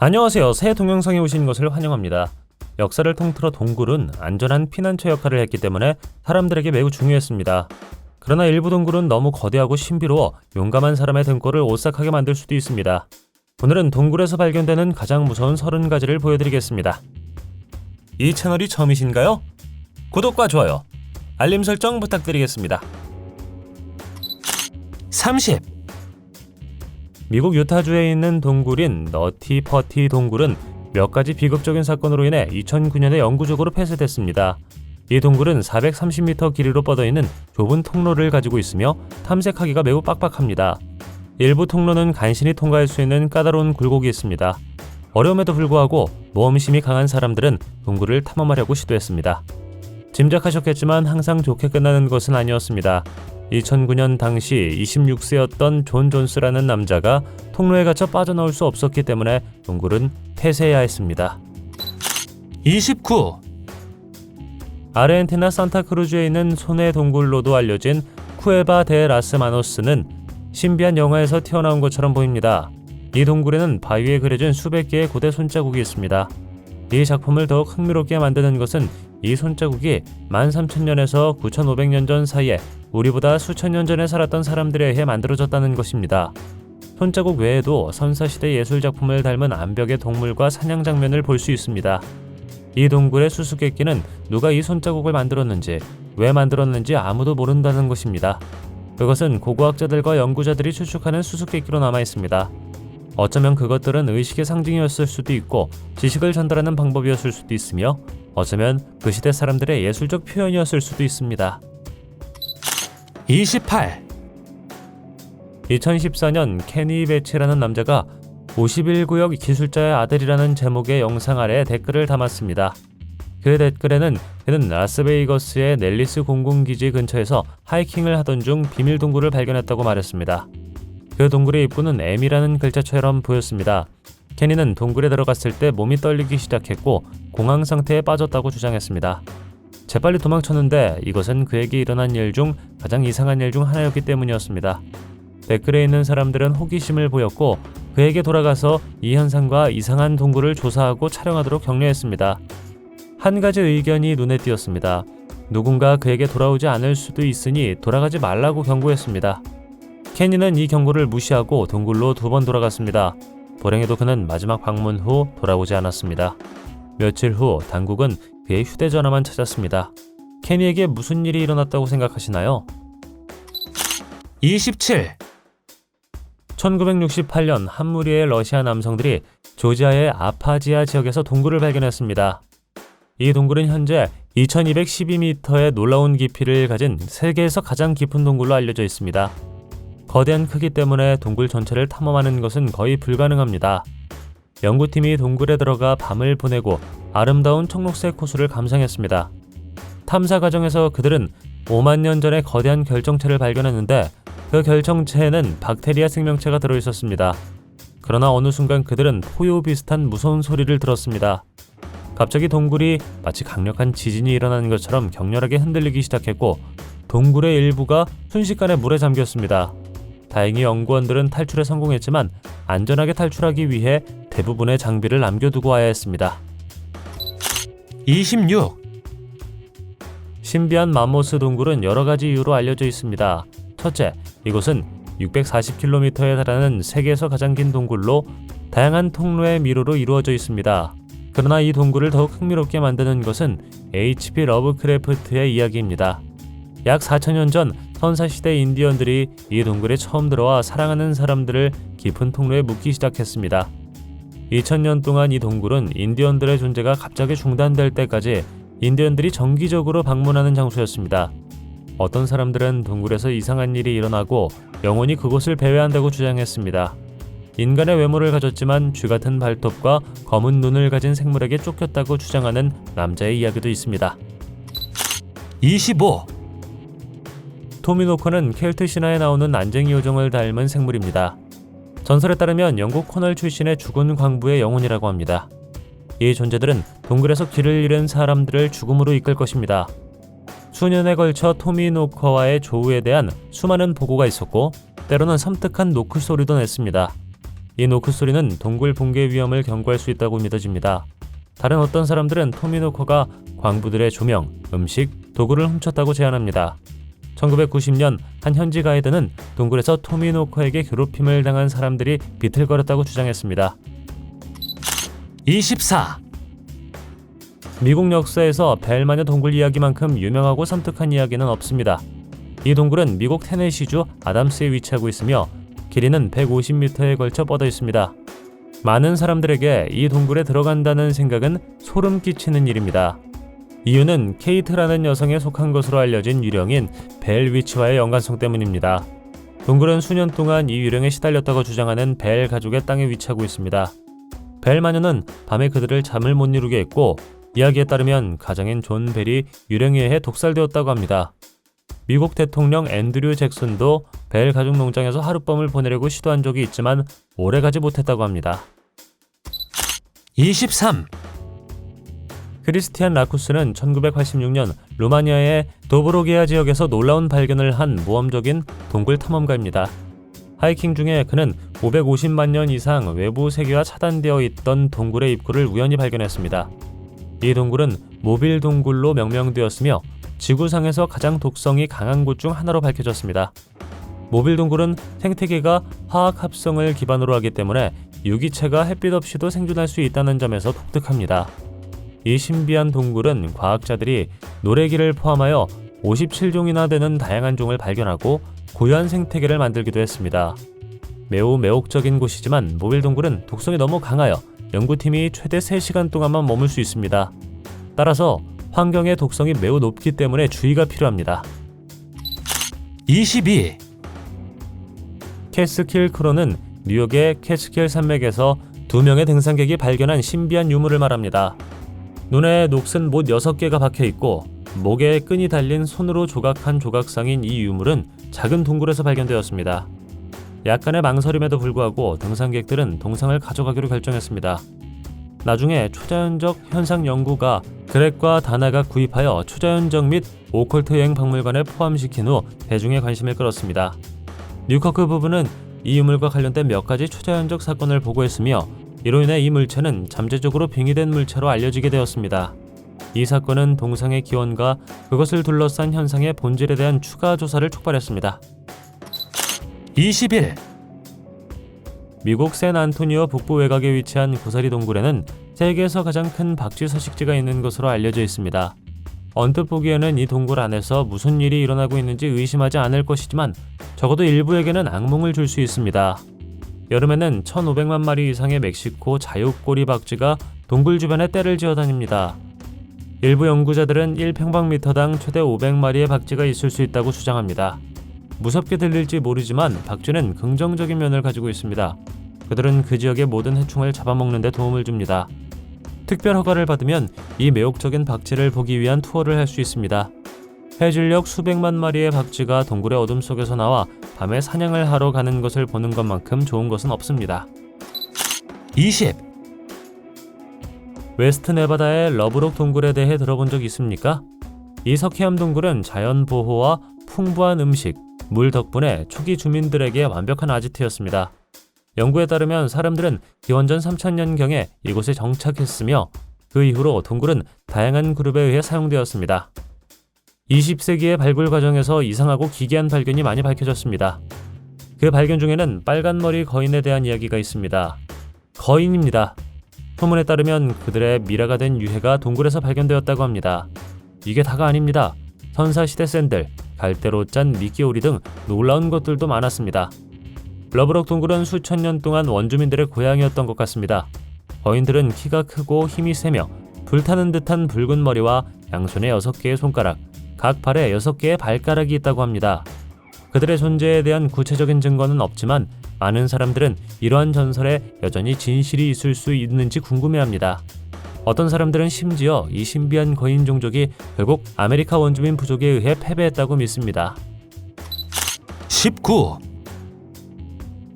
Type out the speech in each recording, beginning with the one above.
안녕하세요. 새 동영상에 오신 것을 환영합니다. 역사를 통틀어 동굴은 안전한 피난처 역할을 했기 때문에 사람들에게 매우 중요했습니다. 그러나 일부 동굴은 너무 거대하고 신비로워 용감한 사람의 등골을 오싹하게 만들 수도 있습니다. 오늘은 동굴에서 발견되는 가장 무서운 30가지를 보여드리겠습니다. 이 채널이 처음이신가요? 구독과 좋아요, 알림 설정 부탁드리겠습니다. 30. 미국 유타주에 있는 동굴인 너티 퍼티 동굴은 몇 가지 비극적인 사건으로 인해 2009년에 영구적으로 폐쇄됐습니다. 이 동굴은 430m 길이로 뻗어있는 좁은 통로를 가지고 있으며 탐색하기가 매우 빡빡합니다. 일부 통로는 간신히 통과할 수 있는 까다로운 굴곡이 있습니다. 어려움에도 불구하고 모험심이 강한 사람들은 동굴을 탐험하려고 시도했습니다. 짐작하셨겠지만 항상 좋게 끝나는 것은 아니었습니다. 2009년 당시 26세였던 존 존스라는 남자가 통로에 갇혀 빠져나올 수 없었기 때문에 동굴은 폐쇄해야 했습니다. 29. 아르헨티나 산타크루즈에 있는 손해 동굴로도 알려진 쿠에바 데 라스 마노스는 신비한 영화에서 튀어나온 것처럼 보입니다. 이 동굴에는 바위에 그려진 수백 개의 고대 손자국이 있습니다. 이 작품을 더욱 흥미롭게 만드는 것은 이 손자국이 13,000년에서 9,500년 전 사이에 우리보다 수천 년 전에 살았던 사람들에 의해 만들어졌다는 것입니다. 손자국 외에도 선사시대 예술작품을 닮은 암벽의 동물과 사냥 장면을 볼 수 있습니다. 이 동굴의 수수께끼는 누가 이 손자국을 만들었는지, 왜 만들었는지 아무도 모른다는 것입니다. 그것은 고고학자들과 연구자들이 추측하는 수수께끼로 남아있습니다. 어쩌면 그것들은 의식의 상징이었을 수도 있고 지식을 전달하는 방법이었을 수도 있으며 어쩌면 그 시대 사람들의 예술적 표현이었을 수도 있습니다. 28. 2014년 케니 베치라는 남자가 51구역 기술자의 아들이라는 제목의 영상 아래 댓글을 담았습니다. 그 댓글에는 그는 라스베이거스의 넬리스 공군기지 근처에서 하이킹을 하던 중 비밀 동굴을 발견했다고 말했습니다. 그 동굴의 입구는 M이라는 글자처럼 보였습니다. 케니는 동굴에 들어갔을 때 몸이 떨리기 시작했고 공황 상태에 빠졌다고 주장했습니다. 재빨리 도망쳤는데 이것은 그에게 일어난 일 중 가장 이상한 일 중 하나였기 때문이었습니다. 댓글에 있는 사람들은 호기심을 보였고 그에게 돌아가서 이 현상과 이상한 동굴을 조사하고 촬영하도록 격려했습니다. 한 가지 의견이 눈에 띄었습니다. 누군가 그에게 돌아오지 않을 수도 있으니 돌아가지 말라고 경고했습니다. 케니는 이 경고를 무시하고 동굴로 2번 돌아갔습니다. 불행히도 그는 마지막 방문 후 돌아오지 않았습니다. 며칠 후 당국은 그의 휴대전화만 찾았습니다. 케니에게 무슨 일이 일어났다고 생각하시나요? 27. 1968년 한 무리의 러시아 남성들이 조지아의 아파지아 지역에서 동굴을 발견했습니다. 이 동굴은 현재 2212m의 놀라운 깊이를 가진 세계에서 가장 깊은 동굴로 알려져 있습니다. 거대한 크기 때문에 동굴 전체를 탐험하는 것은 거의 불가능합니다. 연구팀이 동굴에 들어가 밤을 보내고 아름다운 청록색 호수를 감상했습니다. 탐사 과정에서 그들은 5만 년 전에 거대한 결정체를 발견했는데 그 결정체에는 박테리아 생명체가 들어있었습니다. 그러나 어느 순간 그들은 포효 비슷한 무서운 소리를 들었습니다. 갑자기 동굴이 마치 강력한 지진이 일어나는 것처럼 격렬하게 흔들리기 시작했고 동굴의 일부가 순식간에 물에 잠겼습니다. 다행히 연구원들은 탈출에 성공했지만 안전하게 탈출하기 위해 대부분의 장비를 남겨두고 와야 했습니다. 26. 신비한 맘모스 동굴은 여러 가지 이유로 알려져 있습니다. 첫째, 이곳은 640km에 달하는 세계에서 가장 긴 동굴로 다양한 통로의 미로로 이루어져 있습니다. 그러나 이 동굴을 더욱 흥미롭게 만드는 것은 H.P. 러브크래프트의 이야기입니다. 약 4,000년 전 선사시대 인디언들이 이 동굴에 처음 들어와 사랑하는 사람들을 깊은 통로에 묻기 시작했습니다. 2000년 동안 이 동굴은 인디언들의 존재가 갑자기 중단될 때까지 인디언들이 정기적으로 방문하는 장소였습니다. 어떤 사람들은 동굴에서 이상한 일이 일어나고 영혼이 그곳을 배회한다고 주장했습니다. 인간의 외모를 가졌지만 쥐같은 발톱과 검은 눈을 가진 생물에게 쫓겼다고 주장하는 남자의 이야기도 있습니다. 25. 토미노커는 켈트 신화에 나오는 난쟁이 요정을 닮은 생물입니다. 전설에 따르면 영국 코널 출신의 죽은 광부의 영혼이라고 합니다. 이 존재들은 동굴에서 길을 잃은 사람들을 죽음으로 이끌 것입니다. 수년에 걸쳐 토미노커와의 조우에 대한 수많은 보고가 있었고 때로는 섬뜩한 노크 소리도 냈습니다. 이 노크 소리는 동굴 붕괴 위험을 경고할 수 있다고 믿어집니다. 다른 어떤 사람들은 토미노커가 광부들의 조명, 음식, 도구를 훔쳤다고 제안합니다. 1990년 한 현지 가이드는 동굴에서 토미노커에게 괴롭힘을 당한 사람들이 비틀거렸다고 주장했습니다. 24. 미국 역사에서 벨마녀 동굴 이야기만큼 유명하고 섬뜩한 이야기는 없습니다. 이 동굴은 미국 테네시주 아담스에 위치하고 있으며 길이는 150m에 걸쳐 뻗어 있습니다. 많은 사람들에게 이 동굴에 들어간다는 생각은 소름 끼치는 일입니다. 이유는 케이트라는 여성에 속한 것으로 알려진 유령인 벨 위치와의 연관성 때문입니다. 동굴은 수년 동안 이 유령에 시달렸다고 주장하는 벨 가족의 땅에 위치하고 있습니다. 벨 마녀는 밤에 그들을 잠을 못 이루게 했고, 이야기에 따르면 가장인 존 벨이 유령에 의해 독살되었다고 합니다. 미국 대통령 앤드류 잭슨도 벨 가족 농장에서 하룻밤을 보내려고 시도한 적이 있지만 오래 가지 못했다고 합니다. 23. 크리스티안 라쿠스는 1986년 루마니아의 도브로게아 지역에서 놀라운 발견을 한 모험적인 동굴 탐험가입니다. 하이킹 중에 그는 550만 년 이상 외부 세계와 차단되어 있던 동굴의 입구를 우연히 발견했습니다. 이 동굴은 모빌 동굴로 명명되었으며 지구상에서 가장 독성이 강한 곳 중 하나로 밝혀졌습니다. 모빌 동굴은 생태계가 화학 합성을 기반으로 하기 때문에 유기체가 햇빛 없이도 생존할 수 있다는 점에서 독특합니다. 이 신비한 동굴은 과학자들이 노래기를 포함하여 57종이나 되는 다양한 종을 발견하고 고유한 생태계를 만들기도 했습니다. 매우 매혹적인 곳이지만 모빌 동굴은 독성이 너무 강하여 연구팀이 최대 3시간 동안만 머물 수 있습니다. 따라서 환경의 독성이 매우 높기 때문에 주의가 필요합니다. 22. 캐스킬 크로는 뉴욕의 캐스킬 산맥에서 2명의 등산객이 발견한 신비한 유물을 말합니다. 눈에 녹슨 못 6개가 박혀있고 목에 끈이 달린 손으로 조각한 조각상인 이 유물은 작은 동굴에서 발견되었습니다. 약간의 망설임에도 불구하고 등산객들은 동상을 가져가기로 결정했습니다. 나중에 초자연적 현상 연구가 그렉과 다나가 구입하여 초자연적 및 오컬트 여행 박물관에 포함시킨 후 대중의 관심을 끌었습니다. 뉴커크 부부는 이 유물과 관련된 몇 가지 초자연적 사건을 보고했으며 이로 인해 이 물체는 잠재적으로 빙의된 물체로 알려지게 되었습니다. 이 사건은 동상의 기원과 그것을 둘러싼 현상의 본질에 대한 추가 조사를 촉발했습니다. 21. 미국 샌 안토니오 북부 외곽에 위치한 고사리 동굴에는 세계에서 가장 큰 박쥐 서식지가 있는 것으로 알려져 있습니다. 언뜻 보기에는 이 동굴 안에서 무슨 일이 일어나고 있는지 의심하지 않을 것이지만 적어도 일부에게는 악몽을 줄 수 있습니다. 여름에는 1,500만 마리 이상의 멕시코 자유꼬리 박쥐가 동굴 주변에 떼를 지어 다닙니다. 일부 연구자들은 1평방미터당 최대 500마리의 박쥐가 있을 수 있다고 주장합니다. 무섭게 들릴지 모르지만 박쥐는 긍정적인 면을 가지고 있습니다. 그들은 그 지역의 모든 해충을 잡아먹는 데 도움을 줍니다. 특별 허가를 받으면 이 매혹적인 박쥐를 보기 위한 투어를 할 수 있습니다. 해질녘 수백만 마리의 박쥐가 동굴의 어둠 속에서 나와 밤에 사냥을 하러 가는 것을 보는 것만큼 좋은 것은 없습니다. 20. 웨스트 네바다의 러브록 동굴에 대해 들어본 적 있습니까? 이 석회암 동굴은 자연 보호와 풍부한 음식, 물 덕분에 초기 주민들에게 완벽한 아지트였습니다. 연구에 따르면 사람들은 기원전 3000년경에 이곳에 정착했으며 그 이후로 동굴은 다양한 그룹에 의해 사용되었습니다. 20세기의 발굴 과정에서 이상하고 기괴한 발견이 많이 밝혀졌습니다. 그 발견 중에는 빨간머리 거인에 대한 이야기가 있습니다. 거인입니다. 소문에 따르면 그들의 미라가 된 유해가 동굴에서 발견되었다고 합니다. 이게 다가 아닙니다. 선사시대 샌들, 갈대로 짠 미끼오리 등 놀라운 것들도 많았습니다. 러브록 동굴은 수천 년 동안 원주민들의 고향이었던 것 같습니다. 거인들은 키가 크고 힘이 세며 불타는 듯한 붉은 머리와 양손에 6개의 손가락, 각 발에 6개의 발가락이 있다고 합니다. 그들의 존재에 대한 구체적인 증거는 없지만 많은 사람들은 이러한 전설에 여전히 진실이 있을 수 있는지 궁금해합니다. 어떤 사람들은 심지어 이 신비한 거인 종족이 결국 아메리카 원주민 부족에 의해 패배했다고 믿습니다. 19.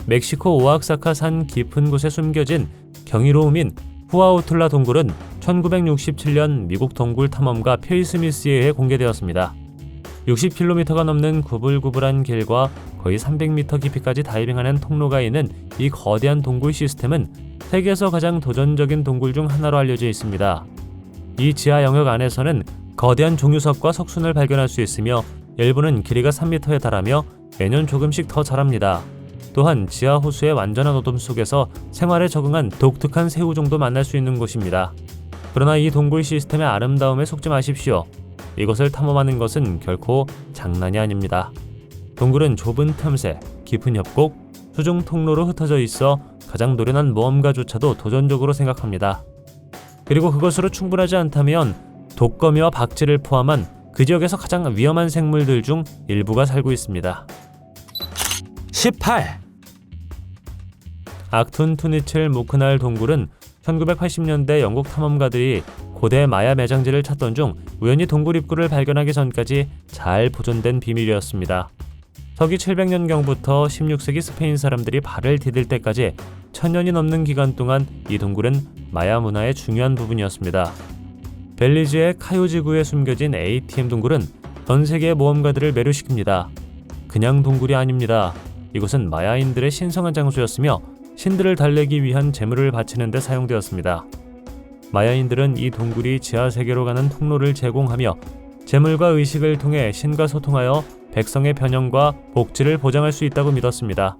멕시코 오아크사카 산 깊은 곳에 숨겨진 경이로움인 후아우툴라 동굴은 1967년 미국 동굴 탐험가 필 스미스에 의해 공개되었습니다. 60km가 넘는 구불구불한 길과 거의 300m 깊이까지 다이빙하는 통로가 있는 이 거대한 동굴 시스템은 세계에서 가장 도전적인 동굴 중 하나로 알려져 있습니다. 이 지하 영역 안에서는 거대한 종유석과 석순을 발견할 수 있으며 일부는 길이가 3m에 달하며 매년 조금씩 더 자랍니다. 또한 지하 호수의 완전한 어둠 속에서 생활에 적응한 독특한 새우종도 만날 수 있는 곳입니다. 그러나 이 동굴 시스템의 아름다움에 속지 마십시오. 이것을 탐험하는 것은 결코 장난이 아닙니다. 동굴은 좁은 틈새, 깊은 협곡, 수중 통로로 흩어져 있어 가장 노련한 모험가조차도 도전적으로 생각합니다. 그리고 그것으로 충분하지 않다면 독거미와 박쥐를 포함한 그 지역에서 가장 위험한 생물들 중 일부가 살고 있습니다. 18. 악툰투니칠 무크날 동굴은 1980년대 영국 탐험가들이 고대 마야 매장지를 찾던 중 우연히 동굴 입구를 발견하기 전까지 잘 보존된 비밀이었습니다. 서기 700년경부터 16세기 스페인 사람들이 발을 디딜 때까지 1000년이 넘는 기간 동안 이 동굴은 마야 문화의 중요한 부분이었습니다. 벨리즈의 카요 지구에 숨겨진 ATM 동굴은 전 세계의 모험가들을 매료시킵니다. 그냥 동굴이 아닙니다. 이곳은 마야인들의 신성한 장소였으며 신들을 달래기 위한 제물을 바치는 데 사용되었습니다. 마야인들은 이 동굴이 지하 세계로 가는 통로를 제공하며 제물과 의식을 통해 신과 소통하여 백성의 변형과 복지를 보장할 수 있다고 믿었습니다.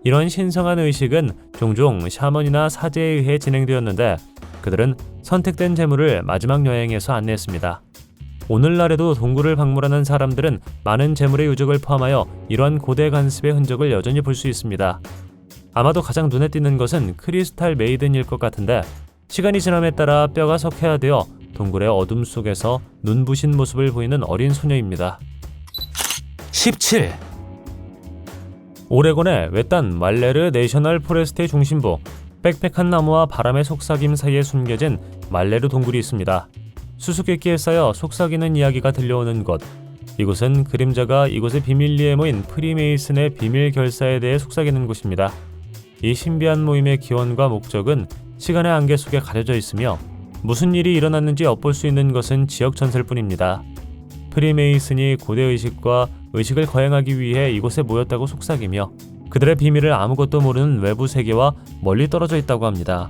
이런 신성한 의식은 종종 샤먼이나 사제에 의해 진행되었는데 그들은 선택된 제물을 마지막 여행에서 안내했습니다. 오늘날에도 동굴을 방문하는 사람들은 많은 제물의 유적을 포함하여 이러한 고대 관습의 흔적을 여전히 볼 수 있습니다. 아마도 가장 눈에 띄는 것은 크리스탈 메이든일 것 같은데 시간이 지남에 따라 뼈가 석회화되어 동굴의 어둠 속에서 눈부신 모습을 보이는 어린 소녀입니다. 17. 오레곤의 외딴 말레르 내셔널 포레스트의 중심부, 빽빽한 나무와 바람의 속삭임 사이에 숨겨진 말레르 동굴이 있습니다. 수수께끼에 쌓여 속삭이는 이야기가 들려오는 곳. 이곳은 그림자가 이곳의 비밀리에 모인 프리메이슨의 비밀 결사에 대해 속삭이는 곳입니다. 이 신비한 모임의 기원과 목적은 시간의 안개 속에 가려져 있으며 무슨 일이 일어났는지 엿볼 수 있는 것은 지역 전설 뿐입니다. 프리메이슨이 고대 의식과 의식을 거행하기 위해 이곳에 모였다고 속삭이며 그들의 비밀을 아무것도 모르는 외부 세계와 멀리 떨어져 있다고 합니다.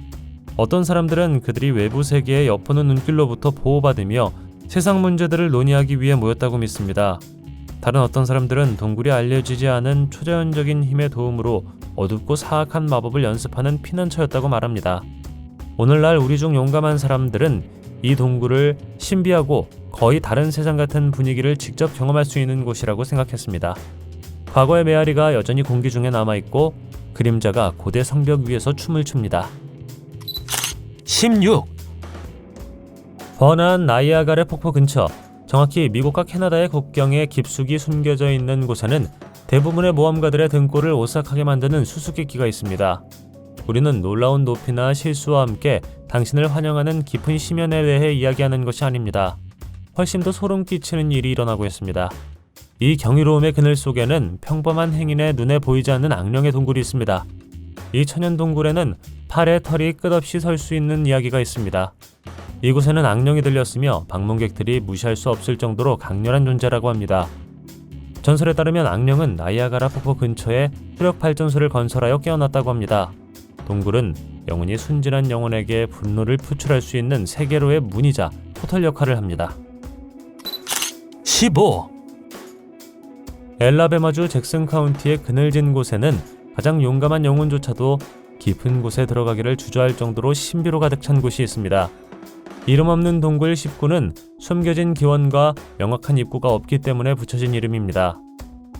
어떤 사람들은 그들이 외부 세계의 엿보는 눈길로부터 보호받으며 세상 문제들을 논의하기 위해 모였다고 믿습니다. 다른 어떤 사람들은 동굴이 알려지지 않은 초자연적인 힘의 도움으로 어둡고 사악한 마법을 연습하는 피난처였다고 말합니다. 오늘날 우리 중 용감한 사람들은 이 동굴을 신비하고 거의 다른 세상 같은 분위기를 직접 경험할 수 있는 곳이라고 생각했습니다. 과거의 메아리가 여전히 공기 중에 남아있고 그림자가 고대 성벽 위에서 춤을 춥니다. 16. 번화한 나이아가라 폭포 근처, 정확히 미국과 캐나다의 국경에 깊숙이 숨겨져 있는 곳에는 대부분의 모험가들의 등골을 오싹하게 만드는 수수께끼가 있습니다. 우리는 놀라운 높이나 실수와 함께 당신을 환영하는 깊은 심연에 대해 이야기하는 것이 아닙니다. 훨씬 더 소름 끼치는 일이 일어나고 있습니다. 이 경이로움의 그늘 속에는 평범한 행인의 눈에 보이지 않는 악령의 동굴이 있습니다. 이 천연 동굴에는 팔에 털이 끝없이 설 수 있는 이야기가 있습니다. 이곳에는 악령이 들렸으며 방문객들이 무시할 수 없을 정도로 강렬한 존재라고 합니다. 전설에 따르면 악령은 나이아가라 폭포 근처에 수력 발전소를 건설하여 깨어났다고 합니다. 동굴은 영혼이 순진한 영혼에게 분노를 표출할 수 있는 세계로의 문이자 포털 역할을 합니다. 15. 엘라베마주 잭슨 카운티의 그늘진 곳에는 가장 용감한 영혼조차도 깊은 곳에 들어가기를 주저할 정도로 신비로 가득 찬 곳이 있습니다. 이름 없는 동굴 19는 숨겨진 기원과 명확한 입구가 없기 때문에 붙여진 이름입니다.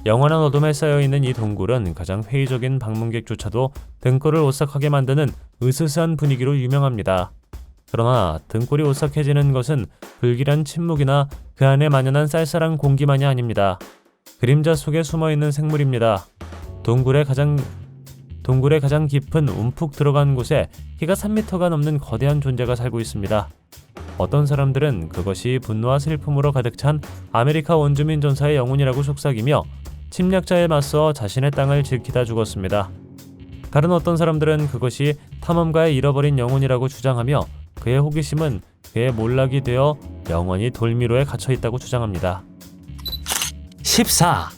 영원한 어둠에 쌓여있는 이 동굴은 가장 회의적인 방문객조차도 등골을 오싹하게 만드는 으스스한 분위기로 유명합니다. 그러나 등골이 오싹해지는 것은 불길한 침묵이나 그 안에 만연한 쌀쌀한 공기만이 아닙니다. 그림자 속에 숨어있는 생물입니다. 동굴의 가장 깊은 움푹 들어간 곳에 키가 3m가 넘는 거대한 존재가 살고 있습니다. 어떤 사람들은 그것이 분노와 슬픔으로 가득 찬 아메리카 원주민 전사의 영혼이라고 속삭이며 침략자에 맞서 자신의 땅을 지키다 죽었습니다. 다른 어떤 사람들은 그것이 탐험가의 잃어버린 영혼이라고 주장하며 그의 호기심은 그의 몰락이 되어 영원히 돌미로에 갇혀 있다고 주장합니다. 14.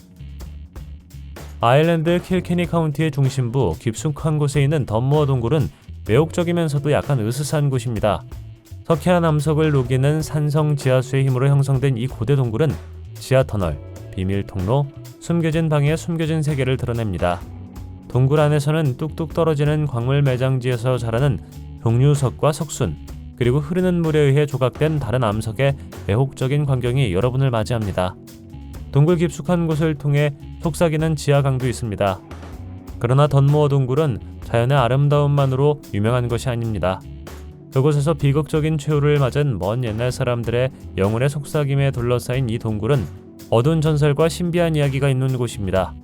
아일랜드 킬케니 카운티의 중심부 깊숙한 곳에 있는 덤모어 동굴은 매혹적이면서도 약간 으스스한 곳입니다. 석회화 암석을 녹이는 산성 지하수의 힘으로 형성된 이 고대 동굴은 지하 터널, 비밀 통로, 숨겨진 방의 숨겨진 세계를 드러냅니다. 동굴 안에서는 뚝뚝 떨어지는 광물 매장지에서 자라는 종류석과 석순, 그리고 흐르는 물에 의해 조각된 다른 암석의 매혹적인 광경이 여러분을 맞이합니다. 동굴 깊숙한 곳을 통해 속삭이는 지하 강도 있습니다. 그러나 덤모어 동굴은 자연의 아름다움만으로 유명한 것이 아닙니다. 그곳에서 비극적인 최후를 맞은 먼 옛날 사람들의 영혼의 속삭임에 둘러싸인 이 동굴은 어두운 전설과 신비한 이야기가 있는 곳입니다.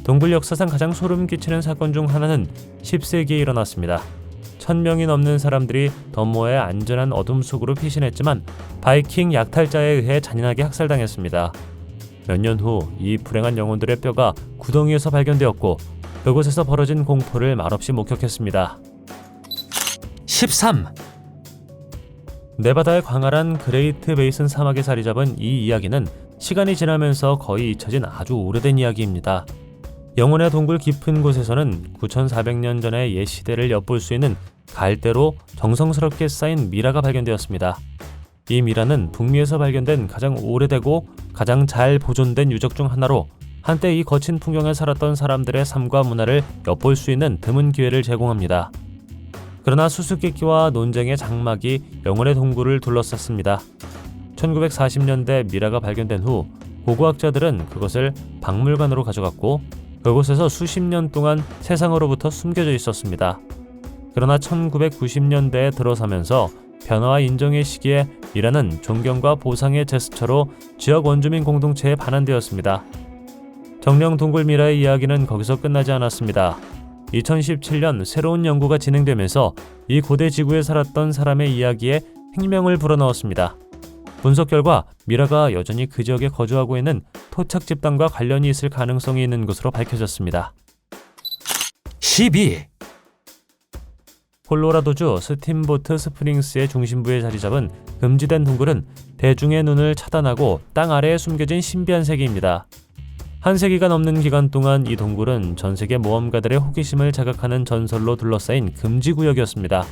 동굴 역사상 가장 소름 끼치는 사건 중 하나는 10세기에 일어났습니다. 1000명이 넘는 사람들이 덤모어의 안전한 어둠 속으로 피신했지만 바이킹 약탈자에 의해 잔인하게 학살당했습니다. 몇 년 후 이 불행한 영혼들의 뼈가 구덩이에서 발견되었고 그곳에서 벌어진 공포를 말없이 목격했습니다. 13. 네바다의 광활한 그레이트 베이슨 사막에 자리 잡은 이 이야기는 시간이 지나면서 거의 잊혀진 아주 오래된 이야기입니다. 영혼의 동굴 깊은 곳에서는 9400년 전의 옛 시대를 엿볼 수 있는 갈대로 정성스럽게 쌓인 미라가 발견되었습니다. 이 미라는 북미에서 발견된 가장 오래되고 가장 잘 보존된 유적 중 하나로 한때 이 거친 풍경에 살았던 사람들의 삶과 문화를 엿볼 수 있는 드문 기회를 제공합니다. 그러나 수수께끼와 논쟁의 장막이 영혼의 동굴을 둘러쌌습니다. 1940년대 미라가 발견된 후 고고학자들은 그것을 박물관으로 가져갔고 그곳에서 수십 년 동안 세상으로부터 숨겨져 있었습니다. 그러나 1990년대에 들어서면서 변화와 인정의 시기에 미라는 존경과 보상의 제스처로 지역 원주민 공동체에 반환되었습니다. 정령 동굴 미라의 이야기는 거기서 끝나지 않았습니다. 2017년 새로운 연구가 진행되면서 이 고대 지구에 살았던 사람의 이야기에 생명을 불어넣었습니다. 분석 결과 미라가 여전히 그 지역에 거주하고 있는 토착 집단과 관련이 있을 가능성이 있는 것으로 밝혀졌습니다. 12. 콜로라도주 스팀보트 스프링스의 중심부에 자리 잡은 금지된 동굴은 대중의 눈을 차단하고 땅 아래에 숨겨진 신비한 세계입니다. 한 세기가 넘는 기간 동안 이 동굴은 전 세계 모험가들의 호기심을 자극하는 전설로 둘러싸인 금지구역이었습니다.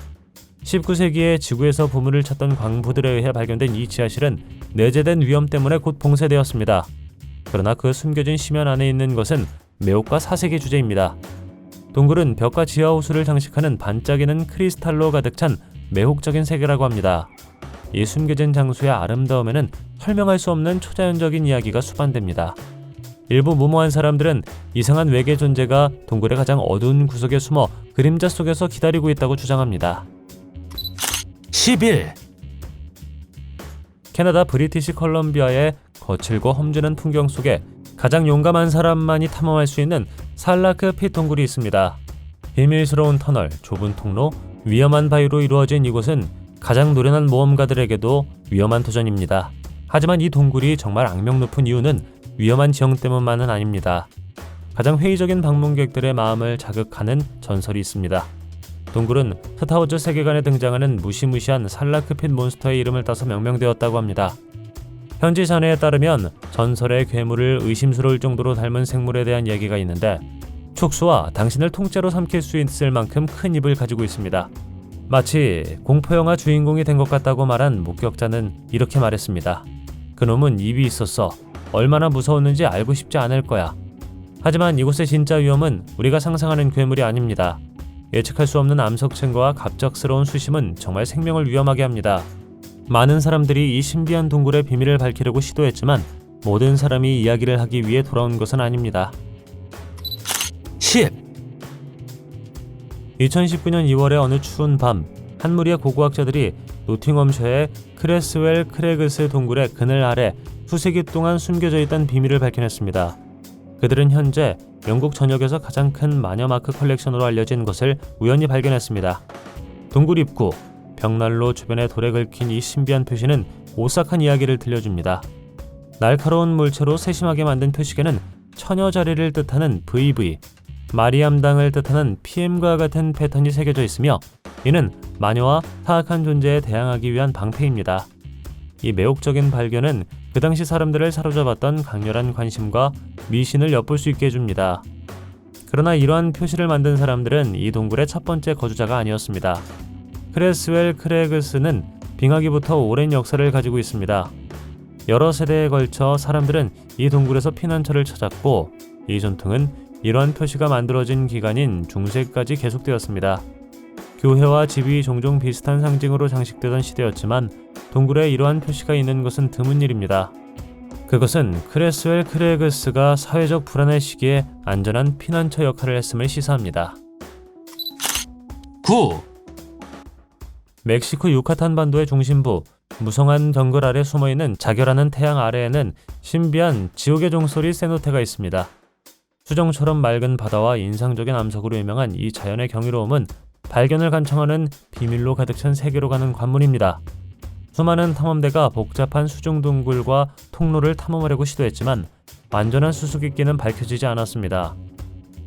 19세기에 지구에서 보물을 찾던 광부들에 의해 발견된 이 지하실은 내재된 위험 때문에 곧 봉쇄되었습니다. 그러나 그 숨겨진 심연 안에 있는 것은 매혹과 사색의 주제입니다. 동굴은 벽과 지하 호수를 장식하는 반짝이는 크리스탈로 가득 찬 매혹적인 세계라고 합니다. 이 숨겨진 장소의 아름다움에는 설명할 수 없는 초자연적인 이야기가 수반됩니다. 일부 무모한 사람들은 이상한 외계 존재가 동굴의 가장 어두운 구석에 숨어 그림자 속에서 기다리고 있다고 주장합니다. 11. 캐나다 브리티시 컬럼비아의 거칠고 험준한 풍경 속에 가장 용감한 사람만이 탐험할 수 있는 살라크 핏 동굴이 있습니다. 비밀스러운 터널, 좁은 통로, 위험한 바위로 이루어진 이곳은 가장 노련한 모험가들에게도 위험한 도전입니다. 하지만 이 동굴이 정말 악명 높은 이유는 위험한 지형 때문만은 아닙니다. 가장 회의적인 방문객들의 마음을 자극하는 전설이 있습니다. 동굴은 스타워즈 세계관에 등장하는 무시무시한 살라크핏 몬스터의 이름을 따서 명명되었다고 합니다. 현지 전해에 따르면 전설의 괴물을 의심스러울 정도로 닮은 생물에 대한 얘기가 있는데 촉수와 당신을 통째로 삼킬 수 있을 만큼 큰 입을 가지고 있습니다. 마치 공포영화 주인공이 된 것 같다고 말한 목격자는 이렇게 말했습니다. 그놈은 입이 있었어. 얼마나 무서웠는지 알고 싶지 않을 거야. 하지만 이곳의 진짜 위험은 우리가 상상하는 괴물이 아닙니다. 예측할 수 없는 암석 층과 갑작스러운 수심은 정말 생명을 위험하게 합니다. 많은 사람들이 이 신비한 동굴의 비밀을 밝히려고 시도했지만 모든 사람이 이야기를 하기 위해 돌아온 것은 아닙니다. 10. 2019년 2월의 어느 추운 밤, 한 무리의 고고학자들이 노팅엄셔의 크레스웰 크레그스 동굴의 그늘 아래 수세기 동안 숨겨져 있던 비밀을 밝혀냈습니다. 그들은 현재 영국 전역에서 가장 큰 마녀 마크 컬렉션으로 알려진 것을 우연히 발견했습니다. 동굴 입구, 벽난로 주변에 돌에 긁힌 이 신비한 표시는 오싹한 이야기를 들려줍니다. 날카로운 물체로 세심하게 만든 표식에는 처녀자리를 뜻하는 VV, 마리암당을 뜻하는 PM과 같은 패턴이 새겨져 있으며 이는 마녀와 사악한 존재에 대항하기 위한 방패입니다. 이 매혹적인 발견은 그 당시 사람들을 사로잡았던 강렬한 관심과 미신을 엿볼 수 있게 해줍니다. 그러나 이러한 표시를 만든 사람들은 이 동굴의 첫 번째 거주자가 아니었습니다. 크레스웰 크레그스는 빙하기부터 오랜 역사를 가지고 있습니다. 여러 세대에 걸쳐 사람들은 이 동굴에서 피난처를 찾았고, 이 전통은 이러한 표시가 만들어진 기간인 중세까지 계속되었습니다. 교회와 집이 종종 비슷한 상징으로 장식되던 시대였지만 동굴에 이러한 표시가 있는 것은 드문 일입니다. 그것은 크레스웰 크레그스가 사회적 불안의 시기에 안전한 피난처 역할을 했음을 시사합니다. 9. 멕시코 유카탄 반도의 중심부, 무성한 정글 아래 숨어있는 자결하는 태양 아래에는 신비한 지옥의 종소리 세노테가 있습니다. 수정처럼 맑은 바다와 인상적인 암석으로 유명한 이 자연의 경이로움은 발견을 간청하는 비밀로 가득 찬 세계로 가는 관문입니다. 수많은 탐험대가 복잡한 수중 동굴과 통로를 탐험하려고 시도했지만 완전한 수수께끼는 밝혀지지 않았습니다.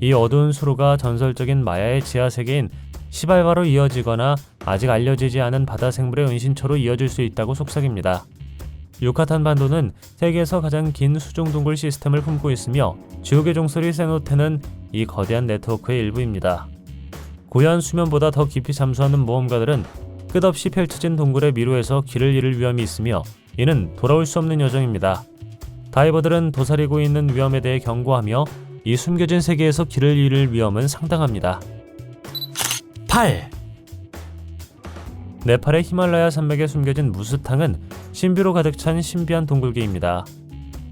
이 어두운 수로가 전설적인 마야의 지하 세계인 시발바로 이어지거나 아직 알려지지 않은 바다 생물의 은신처로 이어질 수 있다고 속삭입니다. 유카탄 반도는 세계에서 가장 긴 수중 동굴 시스템을 품고 있으며 지옥의 종소리 세노테는 이 거대한 네트워크의 일부입니다. 고요한 수면보다 더 깊이 잠수하는 모험가들은 끝없이 펼쳐진 동굴의 미로에서 길을 잃을 위험이 있으며 이는 돌아올 수 없는 여정입니다. 다이버들은 도사리고 있는 위험에 대해 경고하며 이 숨겨진 세계에서 길을 잃을 위험은 상당합니다. 8. 네팔의 히말라야 산맥에 숨겨진 무스탕은 신비로 가득 찬 신비한 동굴계입니다.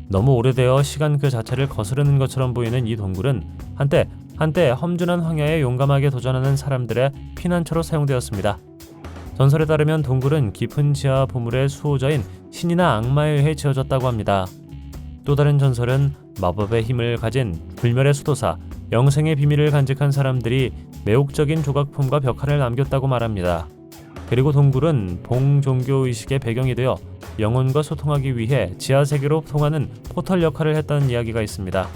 너무 오래되어 시간 그 자체를 거스르는 것처럼 보이는 이 동굴은 한때 험준한 황야에 용감하게 도전하는 사람들의 피난처로 사용되었습니다. 전설에 따르면 동굴은 깊은 지하 보물의 수호자인 신이나 악마에 의해 지어졌다고 합니다. 또 다른 전설은 마법의 힘을 가진 불멸의 수도사, 영생의 비밀을 간직한 사람들이 매혹적인 조각품과 벽화를 남겼다고 말합니다. 그리고 동굴은 봉 종교 의식의 배경이 되어 영혼과 소통하기 위해 지하 세계로 통하는 포털 역할을 했다는 이야기가 있습니다.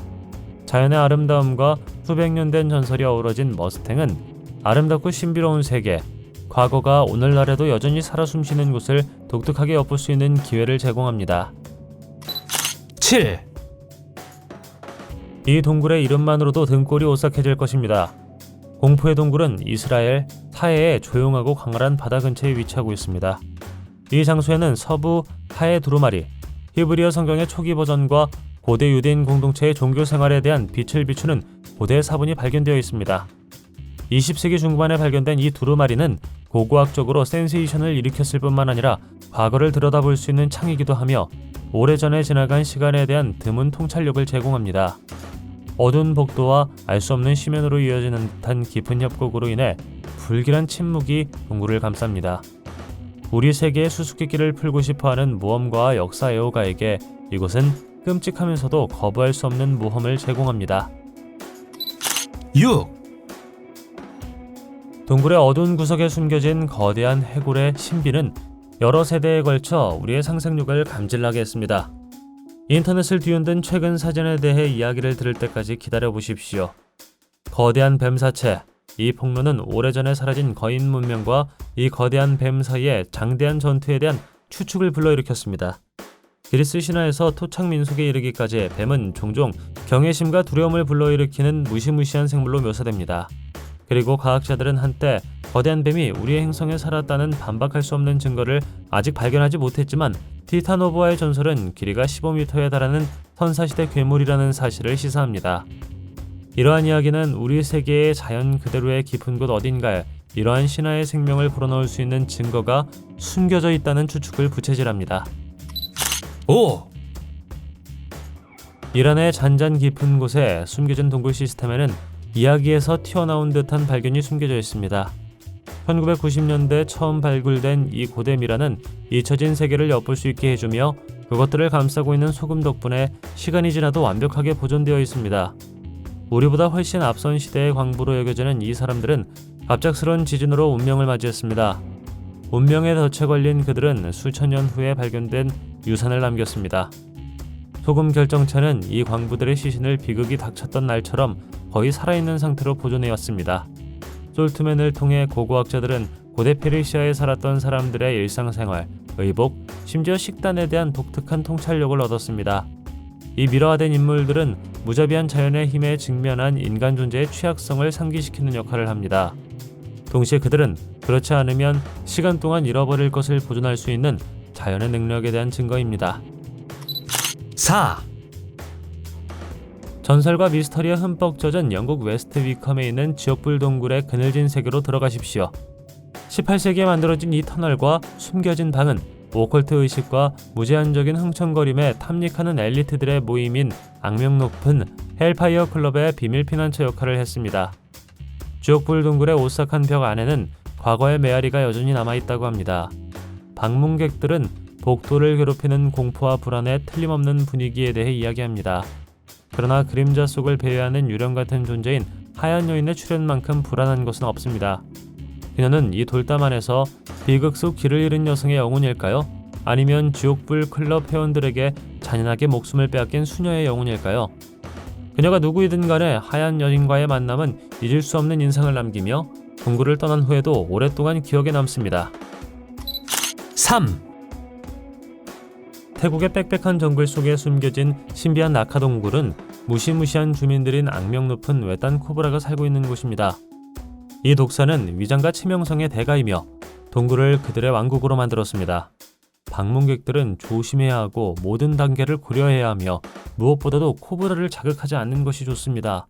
자연의 아름다움과 수백 년 된 전설이 어우러진 머스탱은 아름답고 신비로운 세계, 과거가 오늘날에도 여전히 살아 숨쉬는 곳을 독특하게 엿볼 수 있는 기회를 제공합니다. 7. 이 동굴의 이름만으로도 등골이 오싹해질 것입니다. 공포의 동굴은 이스라엘 타해의 조용하고 광활한 바다 근처에 위치하고 있습니다. 이 장소에는 서부 타해 두루마리, 히브리어 성경의 초기 버전과 고대 유대인 공동체의 종교 생활에 대한 빛을 비추는 고대 사본이 발견되어 있습니다. 20세기 중반에 발견된 이 두루마리는 고고학적으로 센세이션을 일으켰을 뿐만 아니라 과거를 들여다볼 수 있는 창이기도 하며 오래전에 지나간 시간에 대한 드문 통찰력을 제공합니다. 어두운 복도와 알 수 없는 심연으로 이어지는 듯한 깊은 협곡으로 인해 불길한 침묵이 동굴을 감쌉니다. 우리 세계의 수수께끼를 풀고 싶어하는 모험가와 역사 애호가에게 이곳은 끔찍하면서도 거부할 수 없는 모험을 제공합니다. 6. 동굴의 어두운 구석에 숨겨진 거대한 해골의 신비는 여러 세대에 걸쳐 우리의 상상력을 감질나게 했습니다. 인터넷을 뒤흔든 최근 사진에 대해 이야기를 들을 때까지 기다려보십시오. 거대한 뱀 사체, 이 폭로는 오래전에 사라진 거인 문명과 이 거대한 뱀 사이의 장대한 전투에 대한 추측을 불러일으켰습니다. 그리스 신화에서 토착 민속에 이르기까지 뱀은 종종 경외심과 두려움을 불러일으키는 무시무시한 생물로 묘사됩니다. 그리고 과학자들은 한때 거대한 뱀이 우리의 행성에 살았다는 반박할 수 없는 증거를 아직 발견하지 못했지만 티타노보아의 전설은 길이가 15m에 달하는 선사시대 괴물이라는 사실을 시사합니다. 이러한 이야기는 우리 세계의 자연 그대로의 깊은 곳 어딘가에 이러한 신화의 생명을 불어넣을 수 있는 증거가 숨겨져 있다는 추측을 부채질합니다. 5. 이란의 잔잔 깊은 곳에 숨겨진 동굴 시스템에는 이야기에서 튀어나온 듯한 발견이 숨겨져 있습니다. 1990년대 처음 발굴된 이 고대 미라는 잊혀진 세계를 엿볼 수 있게 해주며 그것들을 감싸고 있는 소금 덕분에 시간이 지나도 완벽하게 보존되어 있습니다. 우리보다 훨씬 앞선 시대의 광부로 여겨지는 이 사람들은 갑작스러운 지진으로 운명을 맞이했습니다. 운명의 덫에 걸린 그들은 수천 년 후에 발견된 유산을 남겼습니다. 소금 결정체는 이 광부들의 시신을 비극이 닥쳤던 날처럼 거의 살아있는 상태로 보존해왔습니다. 솔트맨을 통해 고고학자들은 고대 페르시아에 살았던 사람들의 일상생활, 의복, 심지어 식단에 대한 독특한 통찰력을 얻었습니다. 이 미러화된 인물들은 무자비한 자연의 힘에 직면한 인간 존재의 취약성을 상기시키는 역할을 합니다. 동시에 그들은 그렇지 않으면 시간 동안 잃어버릴 것을 보존할 수 있는 자연의 능력에 대한 증거입니다. 4. 전설과 미스터리에 흠뻑 젖은 영국 웨스트 위컴에 있는 지옥불 동굴의 그늘진 세계로 들어가십시오. 18세기에 만들어진 이 터널과 숨겨진 방은 오컬트 의식과 무제한적인 흥청거림에 탐닉하는 엘리트들의 모임인 악명 높은 헬파이어 클럽의 비밀 피난처 역할을 했습니다. 지옥불 동굴의 오싹한 벽 안에는 과거의 메아리가 여전히 남아있다고 합니다. 방문객들은 복도를 괴롭히는 공포와 불안에 틀림없는 분위기에 대해 이야기합니다. 그러나 그림자 속을 배회하는 유령 같은 존재인 하얀 여인의 출현만큼 불안한 것은 없습니다. 그녀는 이 돌담 안에서 비극 속 길을 잃은 여성의 영혼일까요? 아니면 지옥불 클럽 회원들에게 잔인하게 목숨을 빼앗긴 수녀의 영혼일까요? 그녀가 누구이든 간에 하얀 여인과의 만남은 잊을 수 없는 인상을 남기며 동굴을 떠난 후에도 오랫동안 기억에 남습니다. 3. 태국의 빽빽한 정글 속에 숨겨진 신비한 낙하 동굴은 무시무시한 주민들인 악명 높은 외딴 코브라가 살고 있는 곳입니다. 이 독사는 위장과 치명성의 대가이며 동굴을 그들의 왕국으로 만들었습니다. 방문객들은 조심해야 하고 모든 단계를 고려해야 하며 무엇보다도 코브라를 자극하지 않는 것이 좋습니다.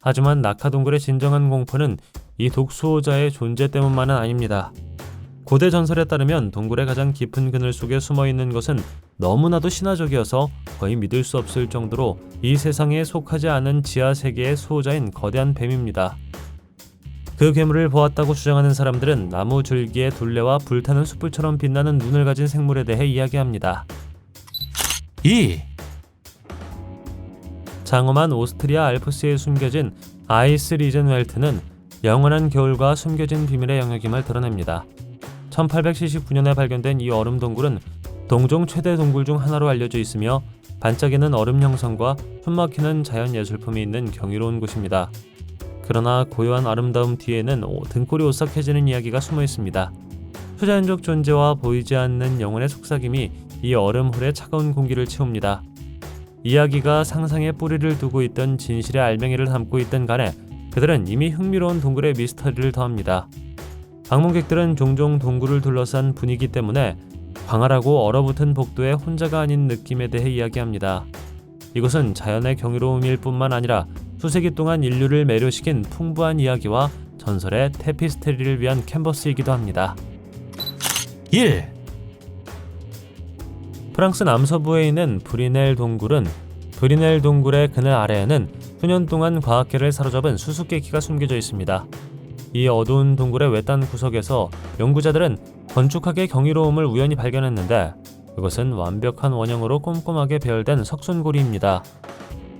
하지만 낙하 동굴의 진정한 공포는 이 독수호자의 존재 때문만은 아닙니다. 고대 전설에 따르면 동굴의 가장 깊은 그늘 속에 숨어있는 것은 너무나도 신화적이어서 거의 믿을 수 없을 정도로 이 세상에 속하지 않은 지하 세계의 수호자인 거대한 뱀입니다. 그 괴물을 보았다고 주장하는 사람들은 나무 줄기에 둘레와 불타는 숯불처럼 빛나는 눈을 가진 생물에 대해 이야기합니다. 2. 장엄한 오스트리아 알프스에 숨겨진 아이스 리전 웰트는 영원한 겨울과 숨겨진 비밀의 영역임을 드러냅니다. 1879년에 발견된 이 얼음 동굴은 동종 최대 동굴 중 하나로 알려져 있으며 반짝이는 얼음 형성과 숨막히는 자연 예술품이 있는 경이로운 곳입니다. 그러나 고요한 아름다움 뒤에는 등골이 오싹해지는 이야기가 숨어 있습니다. 초자연적 존재와 보이지 않는 영혼의 속삭임이 이 얼음홀의 차가운 공기를 채웁니다. 이야기가 상상에 뿌리를 두고 있던 진실의 알맹이를 담고 있던 간에 그들은 이미 흥미로운 동굴의 미스터리를 더합니다. 방문객들은 종종 동굴을 둘러싼 분위기 때문에 광활하고 얼어붙은 복도에 혼자가 아닌 느낌에 대해 이야기합니다. 이것은 자연의 경이로움일 뿐만 아니라 수세기 동안 인류를 매료시킨 풍부한 이야기와 전설의 테피스트리를 위한 캔버스이기도 합니다. 1. 프랑스 남서부에 있는 브리넬 동굴은 브리넬 동굴의 그늘 아래에는 수년 동안 과학계를 사로잡은 수수께끼가 숨겨져 있습니다. 이 어두운 동굴의 외딴 구석에서 연구자들은 건축학의 경이로움을 우연히 발견했는데 그것은 완벽한 원형으로 꼼꼼하게 배열된 석순고리입니다.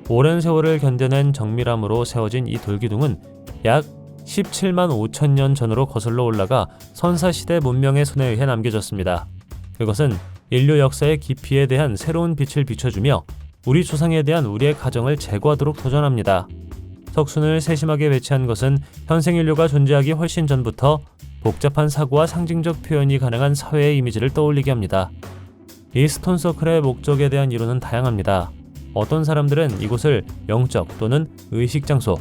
오랜 세월을 견뎌낸 정밀함으로 세워진 이 돌기둥은 약 17만 5천 년 전으로 거슬러 올라가 선사시대 문명의 손에 의해 남겨졌습니다. 그것은 인류 역사의 깊이에 대한 새로운 빛을 비춰주며 우리 조상에 대한 우리의 가정을 제거하도록 도전합니다. 석순을 세심하게 배치한 것은 현생 인류가 존재하기 훨씬 전부터 복잡한 사고와 상징적 표현이 가능한 사회의 이미지를 떠올리게 합니다. 이 스톤서클의 목적에 대한 이론은 다양합니다. 어떤 사람들은 이곳을 영적 또는 의식장소,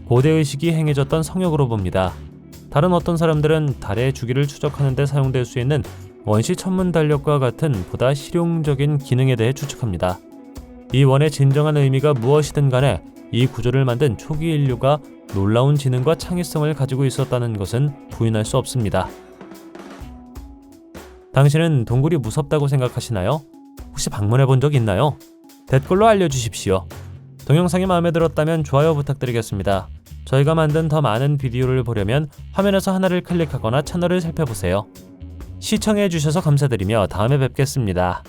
고대의식이 행해졌던 성역으로 봅니다. 다른 어떤 사람들은 달의 주기를 추적하는 데 사용될 수 있는 원시 천문 달력과 같은 보다 실용적인 기능에 대해 추측합니다. 이 원의 진정한 의미가 무엇이든 간에 이 구조를 만든 초기 인류가 놀라운 지능과 창의성을 가지고 있었다는 것은 부인할 수 없습니다. 당신은 동굴이 무섭다고 생각하시나요? 혹시 방문해 본 적 있나요? 댓글로 알려주십시오. 동영상이 마음에 들었다면 좋아요 부탁드리겠습니다. 저희가 만든 더 많은 비디오를 보려면 화면에서 하나를 클릭하거나 채널을 살펴보세요. 시청해주셔서 감사드리며 다음에 뵙겠습니다.